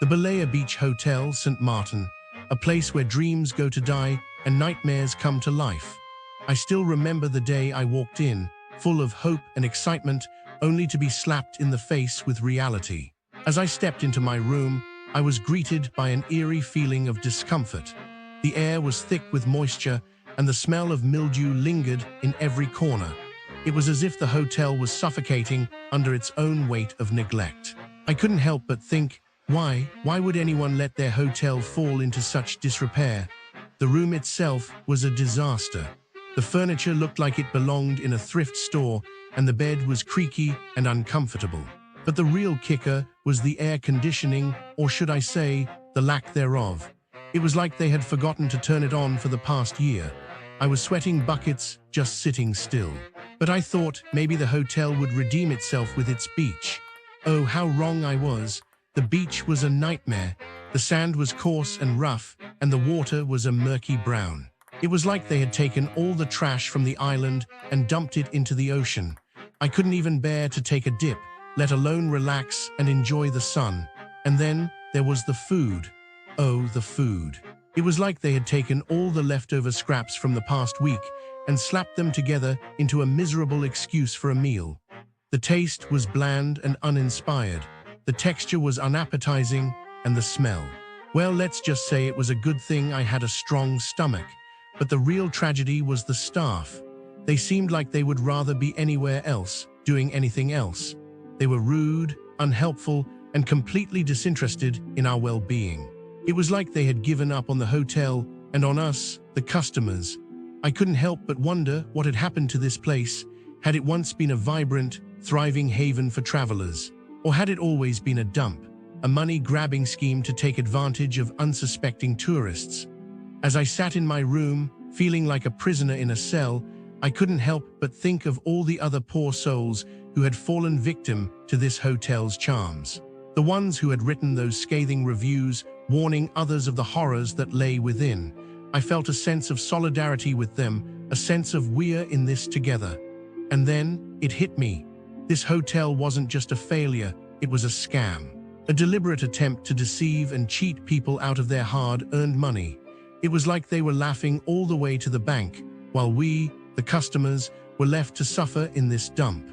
The Belair Beach Hotel St Maarten, a place where dreams go to die and nightmares come to life. I still remember the day I walked in, full of hope and excitement, only to be slapped in the face with reality. As I stepped into my room, I was greeted by an eerie feeling of discomfort. The air was thick with moisture, and the smell of mildew lingered in every corner. It was as if the hotel was suffocating under its own weight of neglect. I couldn't help but think, why would anyone let their hotel fall into such disrepair? The room itself was a disaster. The furniture looked like it belonged in a thrift store, and the bed was creaky and uncomfortable. But the real kicker was the air conditioning, or should I say, the lack thereof. It was like they had forgotten to turn it on for the past year. I was sweating buckets just sitting still. But I thought maybe the hotel would redeem itself with its beach. Oh, how wrong I was. The beach was a nightmare. The sand was coarse and rough, and the water was a murky brown. It was like they had taken all the trash from the island and dumped it into the ocean. I couldn't even bear to take a dip, let alone relax and enjoy the sun. And then there was the food. Oh, the food. It was like they had taken all the leftover scraps from the past week and slapped them together into a miserable excuse for a meal. The taste was bland and uninspired. The texture was unappetizing, and the smell. Well, let's just say it was a good thing I had a strong stomach. But the real tragedy was the staff. They seemed like they would rather be anywhere else, doing anything else. They were rude, unhelpful, and completely disinterested in our well-being. It was like they had given up on the hotel and on us, the customers. I couldn't help but wonder what had happened to this place. Had it once been a vibrant, thriving haven for travelers? Or had it always been a dump, a money-grabbing scheme to take advantage of unsuspecting tourists? As I sat in my room, feeling like a prisoner in a cell, I couldn't help but think of all the other poor souls who had fallen victim to this hotel's charms. The ones who had written those scathing reviews, warning others of the horrors that lay within. I felt a sense of solidarity with them, a sense of we're in this together. And then it hit me. This hotel wasn't just a failure, it was a scam. A deliberate attempt to deceive and cheat people out of their hard-earned money. It was like they were laughing all the way to the bank, while we, the customers, were left to suffer in this dump.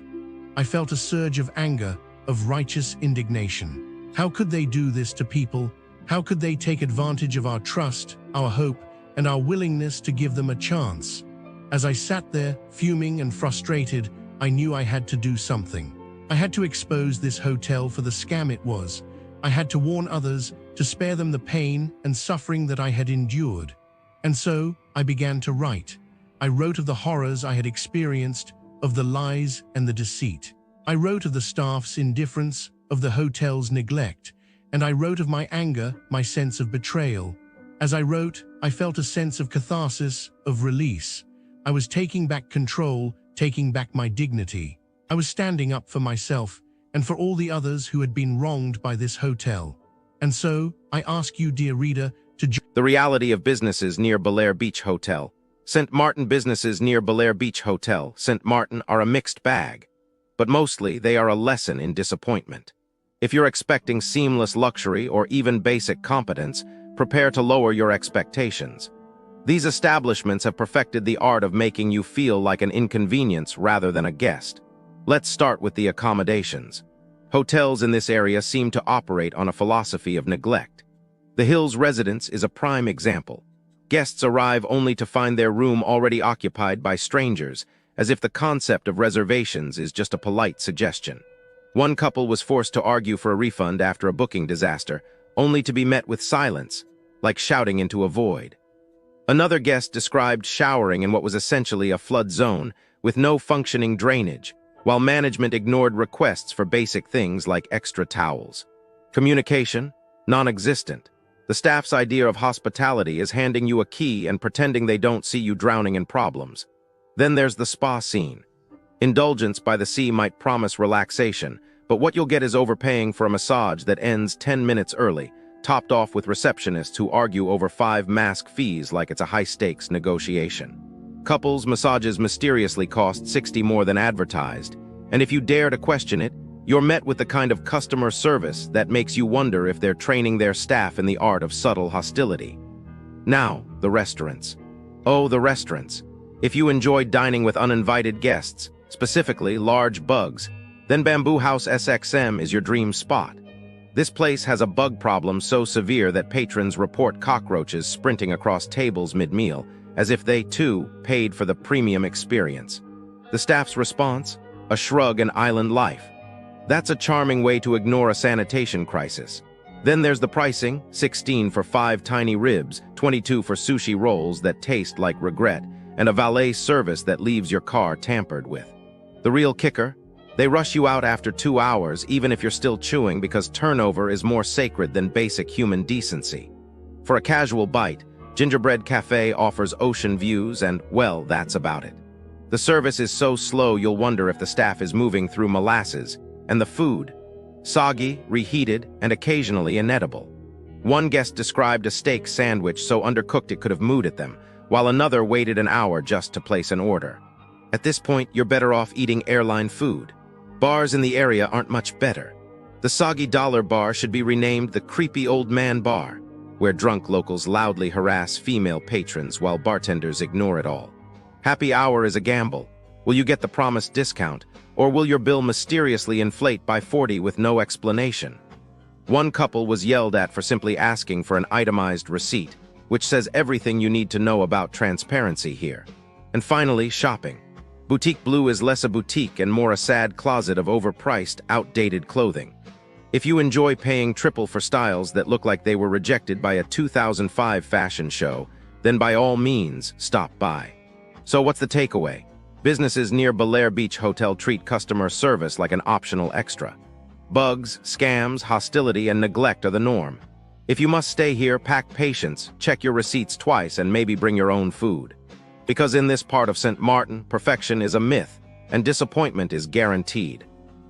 I felt a surge of anger, of righteous indignation. How could they do this to people? How could they take advantage of our trust, our hope, and our willingness to give them a chance? As I sat there, fuming and frustrated, I knew I had to do something. I had to expose this hotel for the scam it was. I had to warn others, to spare them the pain and suffering that I had endured. And so, I began to write. I wrote of the horrors I had experienced, of the lies and the deceit. I wrote of the staff's indifference, of the hotel's neglect, and I wrote of my anger, my sense of betrayal. As I wrote, I felt a sense of catharsis, of release. I was taking back control, taking back my dignity. I was standing up for myself and for all the others who had been wronged by this hotel. And so, I ask you, dear reader, to The reality of businesses near Belair Beach Hotel. St. Maarten businesses near Belair Beach Hotel, St. Maarten, are a mixed bag. But mostly, they are a lesson in disappointment. If you're expecting seamless luxury or even basic competence, prepare to lower your expectations. These establishments have perfected the art of making you feel like an inconvenience rather than a guest. Let's start with the accommodations. Hotels in this area seem to operate on a philosophy of neglect. The Hills Residence is a prime example. Guests arrive only to find their room already occupied by strangers, as if the concept of reservations is just a polite suggestion. One couple was forced to argue for a refund after a booking disaster, only to be met with silence, like shouting into a void. Another guest described showering in what was essentially a flood zone, with no functioning drainage, while management ignored requests for basic things like extra towels. Communication? Non-existent. The staff's idea of hospitality is handing you a key and pretending they don't see you drowning in problems. Then there's the spa scene. Indulgence by the sea might promise relaxation, but what you'll get is overpaying for a massage that ends 10 minutes early, topped off with receptionists who argue over 5 mask fees like it's a high-stakes negotiation. Couples massages mysteriously cost $60 more than advertised, and if you dare to question it, You're met with the kind of customer service that makes you wonder if they're training their staff in the art of subtle hostility. Now, the restaurants. Oh, the restaurants. If you enjoy dining with uninvited guests, specifically large bugs, then Bamboo House SXM is your dream spot. This place has a bug problem so severe that patrons report cockroaches sprinting across tables mid-meal, as if they, too, paid for the premium experience. The staff's response? A shrug and island life. That's a charming way to ignore a sanitation crisis. Then there's the pricing, 16 for 5 tiny ribs, 22 for sushi rolls that taste like regret, and a valet service that leaves your car tampered with. The real kicker? They rush you out after 2 hours, even if you're still chewing, because turnover is more sacred than basic human decency. For a casual bite, Gingerbread Cafe offers ocean views and, well, that's about it. The service is so slow you'll wonder if the staff is moving through molasses, and the food, soggy, reheated, and occasionally inedible. One guest described a steak sandwich so undercooked it could have mooed at them, while another waited an hour just to place an order. At this point, you're better off eating airline food. Bars in the area aren't much better. The Soggy Dollar Bar should be renamed the Creepy Old Man Bar, where drunk locals loudly harass female patrons while bartenders ignore it all. Happy hour is a gamble. Will you get the promised discount, or will your bill mysteriously inflate by 40 with no explanation? One couple was yelled at for simply asking for an itemized receipt, which says everything you need to know about transparency here. And finally, shopping. Boutique Bleu is less a boutique and more a sad closet of overpriced, outdated clothing. If you enjoy paying triple for styles that look like they were rejected by a 2005 fashion show, then by all means, stop by. So what's the takeaway? Businesses near Belair Beach Hotel treat customer service like an optional extra. Bugs, scams, hostility, and neglect are the norm. If you must stay here, pack patience, check your receipts twice, and maybe bring your own food. Because in this part of St. Maarten, perfection is a myth, and disappointment is guaranteed.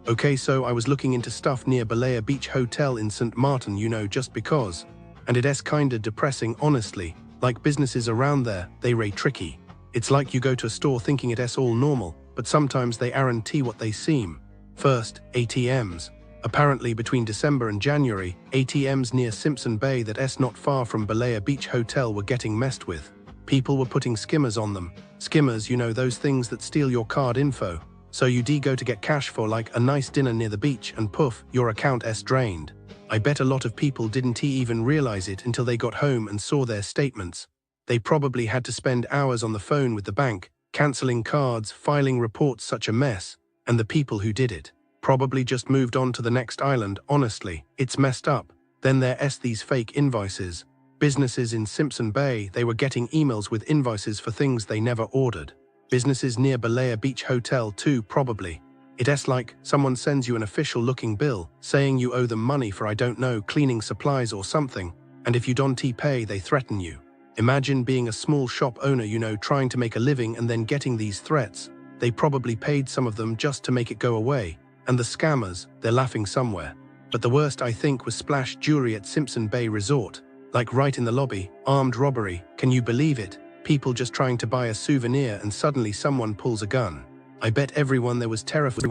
Okay, so I was looking into stuff near Belair Beach Hotel in St. Maarten, just because. And it's kinda depressing, honestly. Like businesses around there, they ray tricky. It's like you go to a store thinking it's all normal, but sometimes they aren't what they seem. First, ATMs. Apparently between December and January, ATMs near Simpson Bay that's not far from Belair Beach Hotel were getting messed with. People were putting skimmers on them. Skimmers, those things that steal your card info. So you go to get cash for like a nice dinner near the beach and poof, your account's drained. I bet a lot of people didn't even realize it until they got home and saw their statements. They probably had to spend hours on the phone with the bank, canceling cards, filing reports, such a mess. And the people who did it probably just moved on to the next island. Honestly, it's messed up. Then there's these fake invoices. Businesses in Simpson Bay, they were getting emails with invoices for things they never ordered. Businesses near Belair Beach Hotel too, probably. It's like someone sends you an official-looking bill, saying you owe them money for, I don't know, cleaning supplies or something, and if you don't pay, they threaten you. Imagine being a small shop owner, trying to make a living and then getting these threats. They probably paid some of them just to make it go away. And the scammers, they're laughing somewhere. But the worst, I think, was splash jewelry at Simpson Bay Resort. Like right in the lobby, armed robbery. Can you believe it? People just trying to buy a souvenir and suddenly someone pulls a gun. I bet everyone there was terrified.